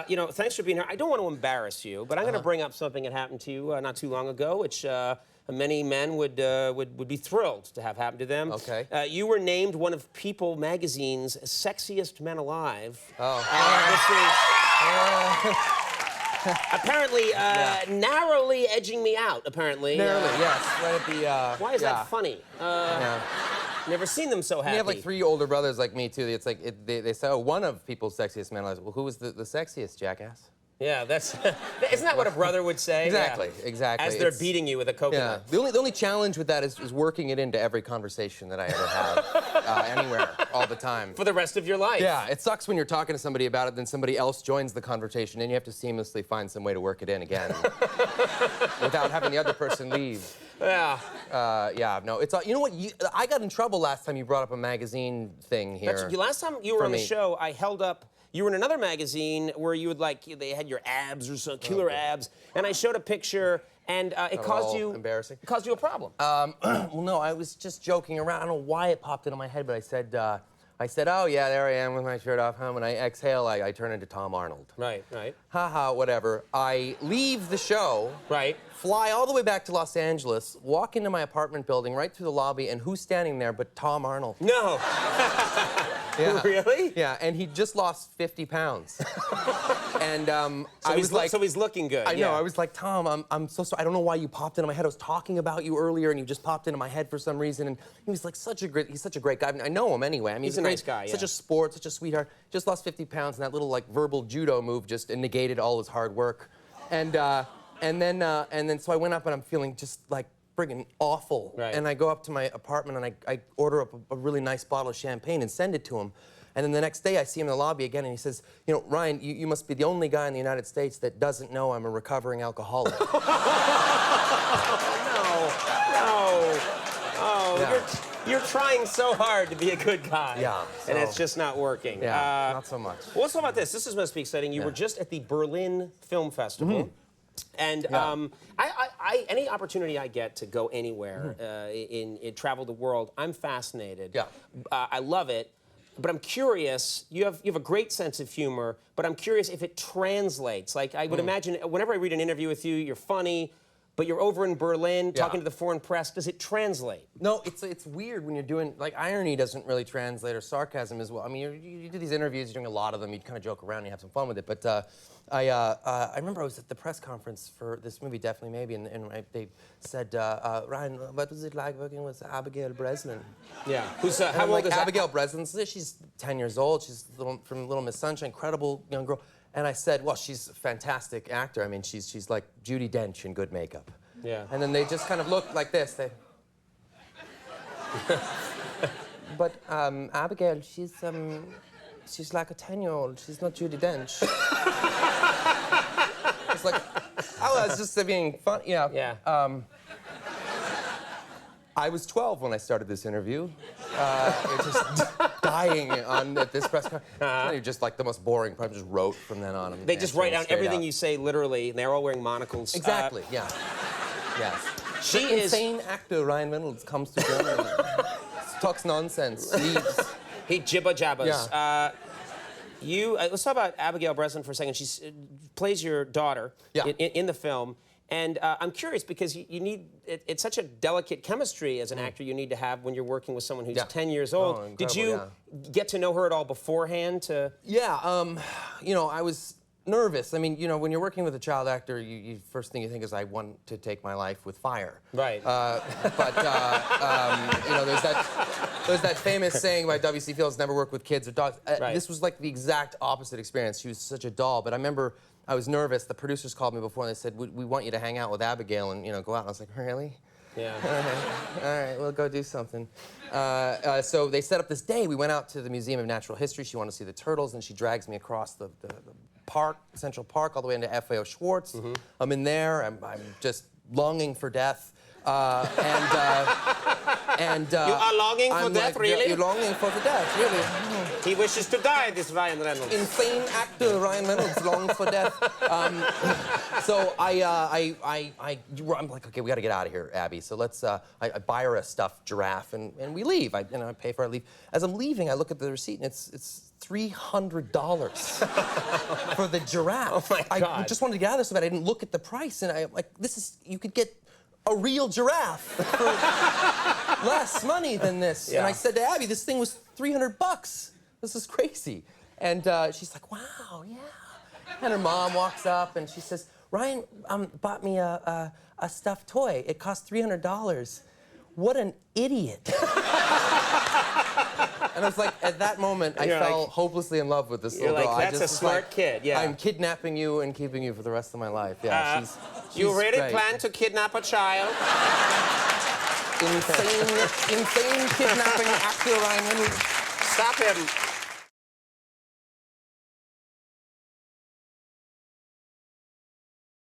you know, thanks for being here. I don't want to embarrass you, but I'm going to bring up something that happened to you not too long ago, which many men would be thrilled to have happen to them. Okay. You were named one of People magazine's Sexiest Men Alive. Oh. This is apparently narrowly edging me out, apparently. Narrowly, yes. Right at the... Why is that funny? Never seen them so happy. You have like 3 older brothers like me, too. It's like, they say, oh, one of People's Sexiest Men Alive. Well, who was the sexiest, jackass? Yeah, that's... Isn't that what a brother would say? Exactly, yeah. exactly. As they're beating you with a coconut. Yeah. The only challenge with that is working it into every conversation that I ever have, anywhere, all the time. For the rest of your life. Yeah, it sucks when you're talking to somebody about it, then somebody else joins the conversation, and you have to seamlessly find some way to work it in again without having the other person leave. Yeah. Yeah, no, it's... You know what? I got in trouble last time you brought up a magazine thing here. Last time you were on the show, I held up... You were in another magazine where you would, like, they had your abs or some killer abs, and I showed a picture, and it caused you... Embarrassing. It caused you a problem. Well, no, I was just joking around. I don't know why it popped into my head, but I said, oh, yeah, there I am with my shirt off. When I exhale, I turn into Tom Arnold. Right, right. Haha, whatever. I leave the show. Right. Fly all the way back to Los Angeles, walk into my apartment building, right through the lobby, and who's standing there but Tom Arnold? No. Yeah. Really? Yeah, and he just lost 50 pounds. And so he's looking good. I know. I was like, Tom, I'm so sorry. I don't know why you popped into my head. I was talking about you earlier, and you just popped into my head for some reason. And he was like he's such a great guy. I mean, I know him anyway. I mean, he's a nice guy. Such a sport, such a sweetheart. Just lost 50 pounds, and that little like verbal judo move just negated all his hard work. And then so I went up, and I'm feeling just like friggin' awful. Right. And I go up to my apartment, and I order up a really nice bottle of champagne and send it to him. And then the next day, I see him in the lobby again, and he says, you know, Ryan, you must be the only guy in the United States that doesn't know I'm a recovering alcoholic. No. Oh, yeah. You're trying so hard to be a good guy. Yeah. And it's just not working. Yeah, not so much. Well, let's talk about this. This must be exciting. You were just at the Berlin Film Festival. Mm-hmm. And any opportunity I get to go anywhere, in travel the world, I'm fascinated. Yeah. I love it. But I'm curious, you have a great sense of humor, but I'm curious if it translates. Like, I would imagine, whenever I read an interview with you, you're funny, but you're over in Berlin talking to the foreign press. Does it translate? No, it's weird when you're doing, like, irony doesn't really translate, or sarcasm as well. I mean, you do these interviews, you're doing a lot of them, you kind of joke around, you have some fun with it. But I remember I was at the press conference for this movie, Definitely Maybe, and they said, Ryan, what was it like working with Abigail Breslin? Yeah. Who's, how old is Abigail Breslin? She's 10 years old. She's from Little Miss Sunshine, incredible young girl. And I said, well, she's a fantastic actor. I mean, she's like Judi Dench in good makeup. Yeah. And then they just kind of looked like this. But Abigail, she's like a 10-year-old. She's not Judi Dench. It's like, oh, it's just being fun. Yeah. Yeah. I was 12 when I started this interview. Just dying at this press conference. You're just like the most boring. Probably just wrote from then on. They just write down everything you say literally, and they're all wearing monocles. Exactly. Yeah. Yes. The insane actor Ryan Reynolds comes to Germany, talks nonsense, leaves. He jibba jabbas. Yeah. Let's talk about Abigail Breslin for a second. She plays your daughter in the film. And I'm curious because you need, it's such a delicate chemistry as an actor you need to have when you're working with someone who's 10 years old. Oh, did you get to know her at all beforehand? Yeah, you know, I was nervous. I mean, you know, when you're working with a child actor, first thing you think is, I want to take my life with fire. Right. But you know, there's that famous saying by W.C. Fields, never work with kids or dogs. Right. This was like the exact opposite experience. She was such a doll, but I remember I was nervous. The producers called me before and they said, we want you to hang out with Abigail and, you know, go out. And I was like, really? Yeah. All right, we'll go do something. So they set up this day. We went out to the Museum of Natural History. She wanted to see the turtles, and she drags me across the park, Central Park, all the way into FAO Schwartz. Mm-hmm. I'm in there. I'm just longing for death. You are longing for death, really? You're longing for the death, really. He wishes to die, this Ryan Reynolds. Insane actor Ryan Reynolds longs for death. So I'm like, okay, we got to get out of here, Abby. So let's. I buy her a stuffed giraffe, and we leave. I pay for our leave. As I'm leaving, I look at the receipt, and it's $300 for the giraffe. Oh my God. I just wanted to get out of there so bad I didn't look at the price, and I'm like, you could get a real giraffe for less money than this. Yeah. And I said to Abby, this thing was $300. This is crazy. And she's like, wow, yeah. And her mom walks up and she says, Ryan bought me a stuffed toy. It cost $300. What an idiot. And I was like, at that moment, I fell hopelessly in love with this little girl. You're like, that's a smart kid, yeah. I'm kidnapping you and keeping you for the rest of my life. Yeah, she's you really great. plan to kidnap a child? Insane kidnapping actor Ryan Reynolds. Stop him.